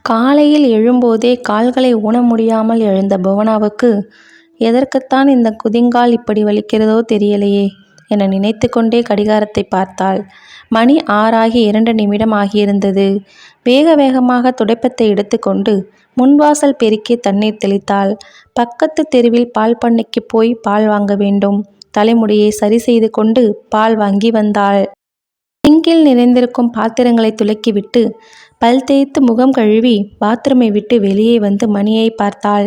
காலையில் எழும்போதே கால்களை ஊன முடியாமல் எழுந்த புவனாவுக்கு, எதற்குத்தான் இந்த குதிங்கால் இப்படி வலிக்கிறதோ தெரியலையே என நினைத்து கொண்டே கடிகாரத்தை பார்த்தாள். மணி 6 2 நிமிடம் ஆகியிருந்தது. வேக வேகமாக துடைப்பத்தை எடுத்துக்கொண்டு முன்வாசல் பெருக்கி தண்ணீர் தெளித்தாள். பக்கத்து தெருவில் பால் பண்ணைக்கு போய் பால் வாங்க வேண்டும். தலைமுடியை சரி செய்து கொண்டு பால் வாங்கி வந்தாள். சிங்கில் நிறைந்திருக்கும் பாத்திரங்களை துலக்கிவிட்டு பல் தேய்த்து முகம் கழுவி பாத்ரூமை விட்டு வெளியே வந்து மணியை பார்த்தாள்.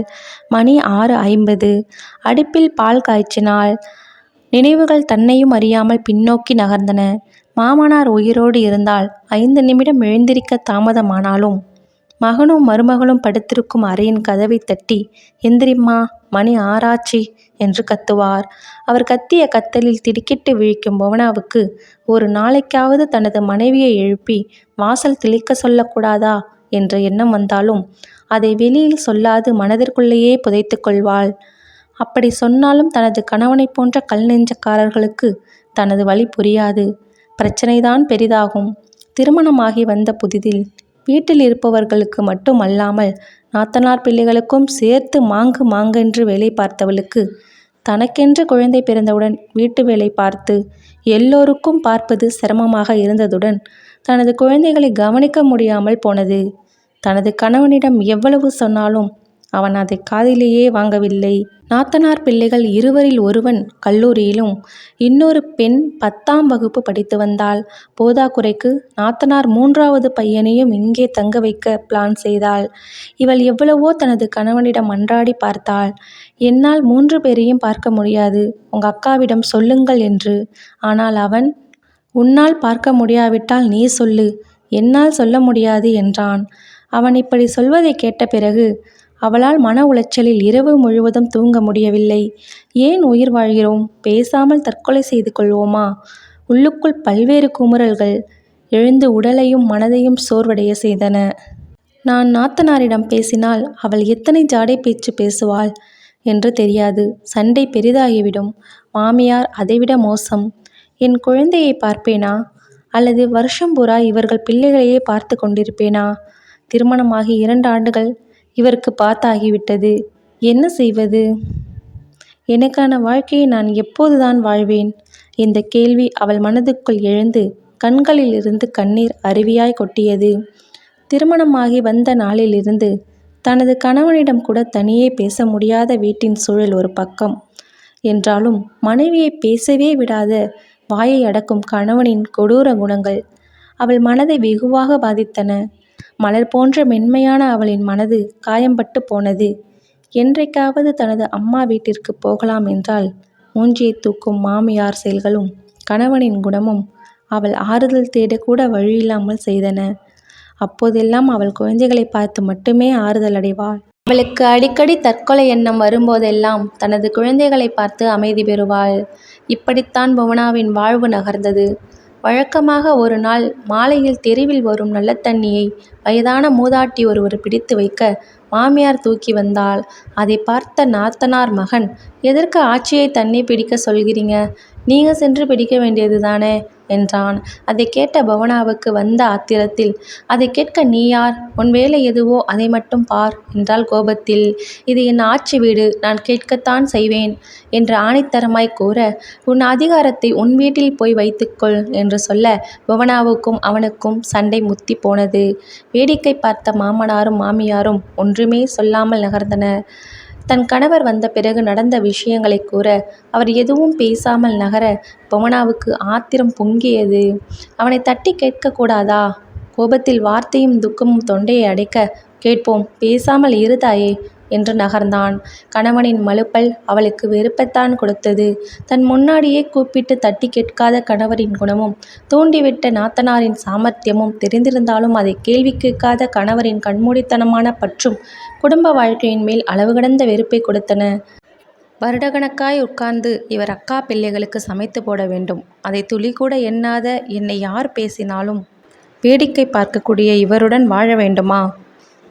மணி 6:50. அடுப்பில் பால் காய்ச்சினாள். நினைவுகள் தன்னையும் அறியாமல் பின்னோக்கி நகர்ந்தன. மாமனார் உயிரோடு இருந்தால் 5 நிமிடம் எழுந்திருக்க தாமதமானாலும் மகனும் மருமகளும் படுத்திருக்கும் அறையின் கதவை தட்டி, எந்திரிம்மா, மணி 6 ஆச்சு என்று கத்துவார். அவர் கத்திய கத்தலில் திடுக்கிட்டு விழிக்கும் புவனாவுக்கு ஒரு நாளைக்காவது தனது மனைவியை எழுப்பி வாசல் தெளிக்க சொல்லக்கூடாதா என்ற எண்ணம் வந்தாலும் அதை வெளியில் சொல்லாது மனதிற்குள்ளேயே புதைத்து கொள்வாள். அப்படி சொன்னாலும் தனது கணவனை போன்ற கல் நெஞ்சக்காரர்களுக்கு தனது வழி புரியாது. பிரச்சனைதான் பெரிதாகும். திருமணமாகி வந்த புதிதில் வீட்டில் இருப்பவர்களுக்கு மட்டும் அல்லாமல் நாத்தனார் பிள்ளைகளுக்கும் சேர்த்து மாங்கு மாங்கென்று வேலை பார்த்தவளுக்கு தனக்கென்று குழந்தை பிறந்தவுடன் வீட்டு வேலை பார்த்து எல்லோருக்கும் பார்ப்பது சிரமமாக இருந்ததுடன் தனது குழந்தைகளை கவனிக்க முடியாமல் போனது. தனது கணவனிடம் எவ்வளவு சொன்னாலும் அவன் அதை காதிலேயே வாங்கவில்லை. நாத்தனார் பிள்ளைகள் இருவரில் ஒருவன் கல்லூரியிலும் இன்னொரு பெண் 10ஆம் வகுப்பு படித்து வந்தாள். போதாக்குறைக்கு நாத்தனார் 3வது பையனையும் இங்கே தங்க வைக்க பிளான் செய்தாள். இவள் எவ்வளவோ தனது கணவனிடம் மன்றாடி பார்த்தாள். என்னால் 3 பேரையும் பார்க்க முடியாது, உங்க அக்காவிடம் சொல்லுங்கள் என்று. ஆனால் அவன், உன்னால் பார்க்க முடியாவிட்டால் நீ சொல்லு, என்னால் சொல்ல முடியாது என்றான். அவன் இப்படி சொல்வதை கேட்ட பிறகு அவளால் மன உளைச்சலில் இரவு முழுவதும் தூங்க முடியவில்லை. ஏன் உயிர் வாழ்கிறோம்? பேசாமல் தற்கொலை செய்து கொள்வோமா? உள்ளுக்குள் பல்வேறு குமுறல்கள் எழுந்து உடலையும் மனதையும் சோர்வடைய செய்தன. நான் நாத்தனாரிடம் பேசினால் அவள் எத்தனை ஜாடை பேச்சு பேசுவாள் என்று தெரியாது. சண்டை பெரிதாகிவிடும். மாமியார் அதைவிட மோசம். என் குழந்தையை பார்ப்பேனா? அல்லது வருஷம் பூரா இவர்கள் பிள்ளைகளையே பார்த்து கொண்டிருப்பேனா? திருமணமாகி 2 ஆண்டுகள் இவருக்கு பார்த்தாகிவிட்டது. என்ன செய்வது? எனக்கான வாழ்க்கையை நான் எப்போதுதான் வாழ்வேன்? இந்த கேள்வி அவள் மனதுக்குள் எழுந்து கண்களில் இருந்து கண்ணீர் அருவியாய் கொட்டியது. திருமணமாகி வந்த நாளிலிருந்து தனது கணவனிடம் கூட தனியே பேச முடியாத வீட்டின் சூழல் ஒரு பக்கம் என்றாலும், மனைவியை பேசவே விடாத வாயை அடக்கும் கணவனின் கொடூர குணங்கள் அவள் மனதை வெகுவாக பாதித்தன. மலர் போன்ற மென்மையான அவளின் மனது காயம்பட்டு போனது. என்றைக்காவது தனது அம்மா வீட்டிற்கு போகலாம் என்றால் மூஞ்சியை தூக்கும் மாமியார் செயல்களும் கணவனின் குணமும் அவள் ஆறுதல் தேடக்கூட வழியில்லாமல் செய்தன. அப்போதெல்லாம் அவள் குழந்தைகளை பார்த்து மட்டுமே ஆறுதல் அடைவாள். அவளுக்கு அடிக்கடி தற்கொலை எண்ணம் வரும்போதெல்லாம் தனது குழந்தைகளை பார்த்து அமைதி பெறுவாள். இப்படித்தான் புவனாவின் வாழ்வு நகர்ந்தது. வழக்கமாக ஒரு நாள் மாலையில் தெருவில் வரும் நல்ல தண்ணியை வயதான மூதாட்டி ஒருவர் பிடித்து வைக்க மாமியார் தூக்கி வந்தாள். அதை பார்த்த நாத்தனார் மகன், எதற்கு ஆச்சியை தண்ணி பிடிக்க சொல்கிறீங்க? நீங்க சென்று பிடிக்க வேண்டியது தானே என்றான். அதை கேட்ட புவனாவுக்கு வந்த ஆத்திரத்தில், அதை கேட்க நீ யார்? உன் வேலை எதுவோ அதை மட்டும் பார் என்றால் கோபத்தில். இது என் ஆட்சி வீடு, நான் கேட்கத்தான் செய்வேன் என்று ஆணித்தரமாய் கூற, உன் அதிகாரத்தை உன் வீட்டில் போய் வைத்துக்கொள் என்று சொல்ல புவனாவுக்கும் அவனுக்கும் சண்டை முத்தி போனது. வேடிக்கை பார்த்த மாமனாரும் மாமியாரும் ஒன்றுமே சொல்லாமல் நகர்ந்தனர். தன் கணவர் வந்த பிறகு நடந்த விஷயங்களை கூற அவர் எதுவும் பேசாமல் நகர புவனாவுக்கு ஆத்திரம் பொங்கியது. அவனை தட்டி கேட்கக்கூடாதா? கோபத்தில் வார்த்தையும் துக்கமும் தொண்டையை அடைக்க, கேட்போம், பேசாமல் இருதாயே என்று நகர்ந்தான். கணவனின் மழுப்பல் அவளுக்கு வெறுப்பைத்தான் கொடுத்தது. தன் முன்னாடியே கூப்பிட்டு தட்டி கேட்காத கணவரின் குணமும் தூண்டிவிட்ட நாத்தனாரின் சாமர்த்தியமும் தெரிந்திருந்தாலும் அதை கேள்வி கேட்காத கணவரின் கண்மூடித்தனமான பற்றும் குடும்ப வாழ்க்கையின் மேல் அளவு கடந்த வெறுப்பை கொடுத்தன. வருடக்கணக்காய் உட்கார்ந்து இவர் அக்கா பிள்ளைகளுக்கு சமைத்து போட வேண்டும். அதை துளி கூட எண்ணாத என்னை யார் பேசினாலும் வேடிக்கை பார்க்கக்கூடிய இவருடன் வாழ வேண்டுமா?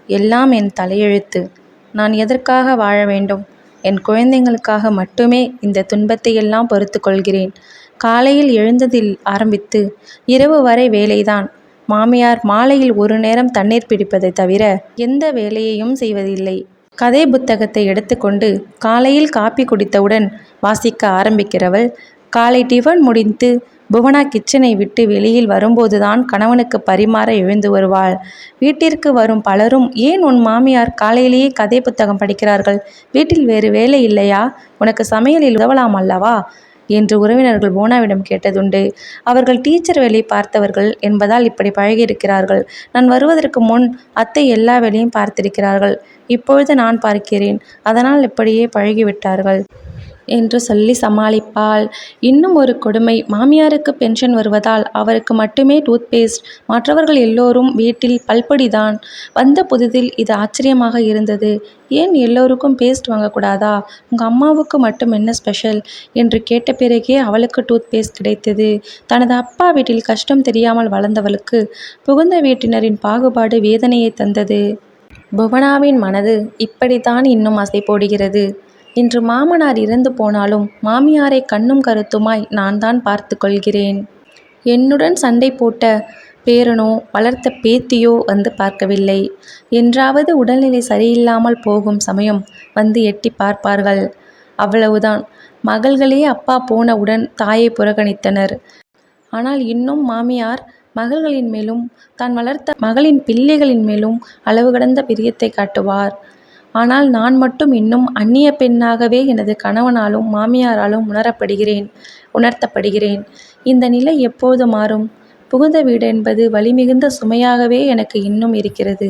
எல்லாம் என் தலையெழுத்து. நான் எதற்காக வாழ வேண்டும்? என் குழந்தைங்களுக்காக மட்டுமே இந்த துன்பத்தை எல்லாம் பொறுத்து கொள்கிறேன். காலையில் எழுந்ததில் ஆரம்பித்து இரவு வரை வேலைதான். மாமியார் மாலையில் ஒரு நேரம் தண்ணீர் பிடிப்பதை தவிர எந்த வேலையையும் செய்வதில்லை. கதை புத்தகத்தை எடுத்துக்கொண்டு காலையில் காப்பி குடித்தவுடன் வாசிக்க ஆரம்பிக்கிறவள், காலை டிஃபன் முடித்து புவனா கிச்சனை விட்டு வெளியில் வரும்போதுதான் கணவனுக்கு பரிமாற எழுந்து வருவாள். வீட்டிற்கு வரும் பலரும், ஏன் உன் மாமியார் காலையிலேயே கதை புத்தகம் படிக்கிறார்கள்? வீட்டில் வேறு வேலை இல்லையா? உனக்கு சமையலில் உதவலாம் அல்லவா என்று உறவினர்கள் புவனாவிடம் கேட்டதுண்டு. அவர்கள் டீச்சர் வேலை பார்த்தவர்கள் என்பதால் இப்படி பழகியிருக்கிறார்கள். நான் வருவதற்கு முன் அத்தை எல்லா வேலையும் பார்த்திருக்கிறார்கள். இப்பொழுது நான் பார்க்கிறேன். அதனால் இப்படியே பழகிவிட்டார்கள் என்று சொல்லி சமாளிப்பாள். இன்னும் ஒரு கொடுமை, மாமியாருக்கு பென்ஷன் வருவதால் அவருக்கு மட்டுமே டூத்பேஸ்ட், மற்றவர்கள் எல்லோரும் வீட்டில் பல்பொடிதான். வந்த புதிதில் இது ஆச்சரியமாக இருந்தது. ஏன் எல்லோருக்கும் பேஸ்ட் வாங்கக்கூடாதா? உங்கள் அம்மாவுக்கு மட்டும் என்ன ஸ்பெஷல் என்று கேட்ட பிறகே அவளுக்கு டூத்பேஸ்ட் கிடைத்தது. தனது அப்பா வீட்டில் கஷ்டம் தெரியாமல் வளர்ந்தவளுக்கு புகுந்த வீட்டினரின் பாகுபாடு வேதனையை தந்தது. புவனாவின் மனது இப்படித்தான் இன்னும் அசை போடுகிறது. இன்று மாமனார் இறந்து போனாலும் மாமியாரை கண்ணும் கருத்துமாய் நான் தான் பார்த்து கொள்கிறேன். என்னுடன் சண்டை போட்ட பேரனோ வளர்த்த பேத்தியோ வந்து பார்க்கவில்லை. என்றாவது உடல்நிலை சரியில்லாமல் போகும் சமயம் வந்து எட்டி பார்ப்பார்கள். அவ்வளவுதான். மகள்களே அப்பா போனவுடன் தாயை புறக்கணித்தனர். ஆனால் இன்னும் மாமியார் மகள்களின் மேலும் தான் வளர்த்த மகளின் பிள்ளைகளின் மேலும் அளவு கடந்த பிரியத்தை காட்டுவார். ஆனால் நான் மட்டும் இன்னும் அந்நிய பெண்ணாகவே எனது கணவனாலும் மாமியாராலும் உணர்த்தப்படுகிறேன். இந்த நிலை எப்போது மாறும்? புகுந்த வீடு என்பது வலிமிகுந்த சுமையாகவே எனக்கு இன்னும் இருக்கிறது.